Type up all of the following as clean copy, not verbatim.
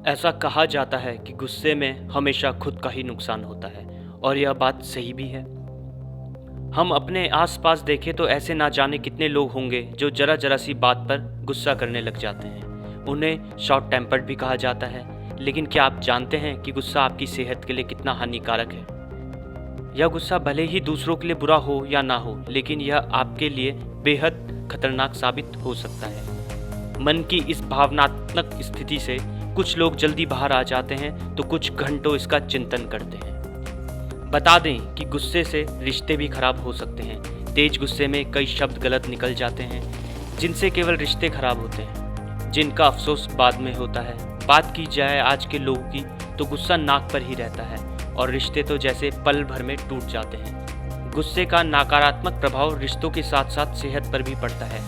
ऐसा कहा जाता है कि गुस्से में हमेशा खुद का ही नुकसान होता है और यह बात सही भी है। हम अपने आसपास देखें तो ऐसे ना जाने कितने लोग होंगे जो जरा जरा सी बात पर गुस्सा करने लग जाते हैं। उन्हें शॉर्ट टेम्पर्ड भी कहा जाता है। लेकिन क्या आप जानते हैं कि गुस्सा आपकी सेहत के लिए कितना हानिकारक है? यह गुस्सा भले ही दूसरों के लिए बुरा हो या ना हो, लेकिन यह आपके लिए बेहद खतरनाक साबित हो सकता है। मन की इस भावनात्मक स्थिति से कुछ लोग जल्दी बाहर आ जाते हैं तो कुछ घंटों इसका चिंतन करते हैं। बता दें कि गुस्से से रिश्ते भी खराब हो सकते हैं। तेज गुस्से में कई शब्द गलत निकल जाते हैं जिनसे केवल रिश्ते खराब होते हैं, जिनका अफसोस बाद में होता है। बात की जाए आज के लोगों की तो गुस्सा नाक पर ही रहता है और रिश्ते तो जैसे पल भर में टूट जाते हैं। गुस्से का नकारात्मक प्रभाव रिश्तों के साथ साथ सेहत पर भी पड़ता है।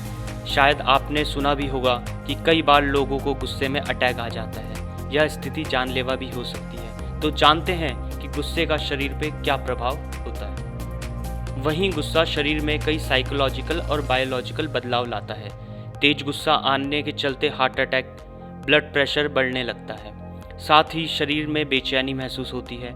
शायद आपने सुना भी होगा कि कई बार लोगों को गुस्से में अटैक आ जाता है। यह स्थिति जानलेवा भी हो सकती है। तो जानते हैं कि गुस्से का शरीर पे क्या प्रभाव होता है। वहीं गुस्सा शरीर में कई साइकोलॉजिकल और बायोलॉजिकल बदलाव लाता है। तेज गुस्सा आने के चलते हार्ट अटैक, ब्लड प्रेशर बढ़ने लगता है। साथ ही शरीर में बेचैनी महसूस होती है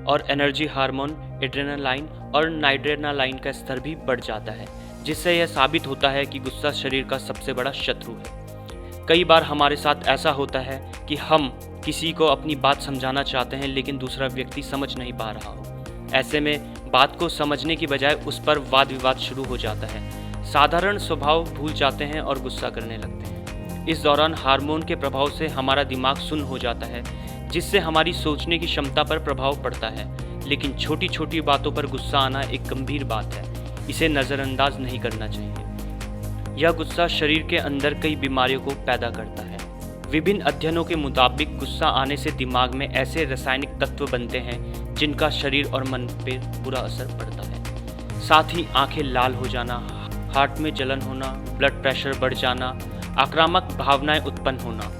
और एनर्जी हार्मोन एड्रेनालाइन और नाइट्रेनालाइन का स्तर भी बढ़ जाता है, जिससे यह साबित होता है कि गुस्सा शरीर का सबसे बड़ा शत्रु है। कई बार हमारे साथ ऐसा होता है कि हम किसी को अपनी बात समझाना चाहते हैं लेकिन दूसरा व्यक्ति समझ नहीं पा रहा हो। ऐसे में बात को समझने की बजाय उस पर वाद विवाद शुरू हो जाता है। साधारण स्वभाव भूल जाते हैं और गुस्सा करने लगते हैं। इस दौरान हार्मोन के प्रभाव से हमारा दिमाग सुन्न हो जाता है, जिससे हमारी सोचने की क्षमता पर प्रभाव पड़ता है। लेकिन छोटी छोटी बातों पर गुस्सा आना एक गंभीर बात है। इसे नज़रअंदाज नहीं करना चाहिए। यह गुस्सा शरीर के अंदर कई बीमारियों को पैदा करता है। विभिन्न अध्ययनों के मुताबिक गुस्सा आने से दिमाग में ऐसे रासायनिक तत्व बनते हैं जिनका शरीर और मन पर बुरा असर पड़ता है। साथ ही आंखें लाल हो जाना, हार्ट में जलन होना, ब्लड प्रेशर बढ़ जाना, आक्रामक भावनाएं उत्पन्न होना,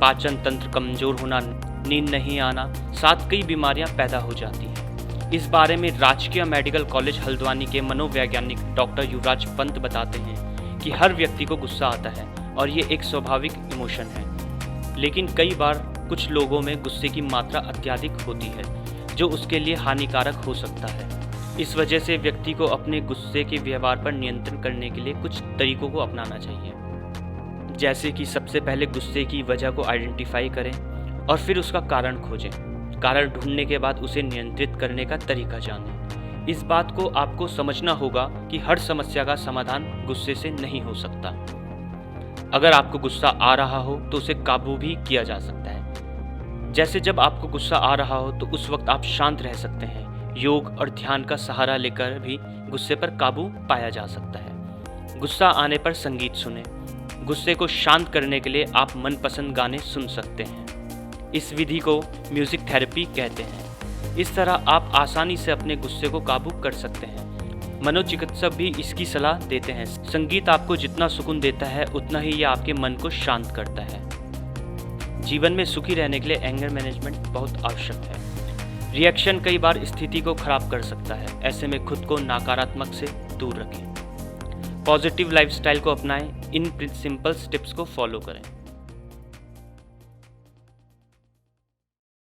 पाचन तंत्र कमजोर होना, नींद नहीं आना, साथ कई बीमारियां पैदा हो जाती हैं। इस बारे में राजकीय मेडिकल कॉलेज हल्द्वानी के मनोवैज्ञानिक डॉक्टर युवराज पंत बताते हैं कि हर व्यक्ति को गुस्सा आता है और ये एक स्वाभाविक इमोशन है। लेकिन कई बार कुछ लोगों में गुस्से की मात्रा अत्यधिक होती है, जो उसके लिए हानिकारक हो सकता है। इस वजह से व्यक्ति को अपने गुस्से के व्यवहार पर नियंत्रण करने के लिए कुछ तरीकों को अपनाना चाहिए। जैसे कि सबसे पहले गुस्से की वजह को आइडेंटिफाई करें और फिर उसका कारण खोजें। कारण ढूंढने के बाद उसे नियंत्रित करने का तरीका जानें। इस बात को आपको समझना होगा कि हर समस्या का समाधान गुस्से से नहीं हो सकता। अगर आपको गुस्सा आ रहा हो तो उसे काबू भी किया जा सकता है। जैसे जब आपको गुस्सा आ रहा हो तो उस वक्त आप शांत रह सकते हैं। योग और ध्यान का सहारा लेकर भी गुस्से पर काबू पाया जा सकता है। गुस्सा आने पर संगीत सुनें। गुस्से को शांत करने के लिए आप मनपसंद गाने सुन सकते हैं। इस विधि को म्यूजिक थेरेपी कहते हैं। इस तरह आप आसानी से अपने गुस्से को काबू कर सकते हैं। मनोचिकित्सक भी इसकी सलाह देते हैं। संगीत आपको जितना सुकून देता है उतना ही यह आपके मन को शांत करता है। जीवन में सुखी रहने के लिए एंगर मैनेजमेंट बहुत आवश्यक है। रिएक्शन कई बार स्थिति को खराब कर सकता है। ऐसे में खुद को नकारात्मक से दूर रखें। पॉजिटिव लाइफस्टाइल को अपनाएं। इन सिंपल स्टेप्स को फॉलो करें।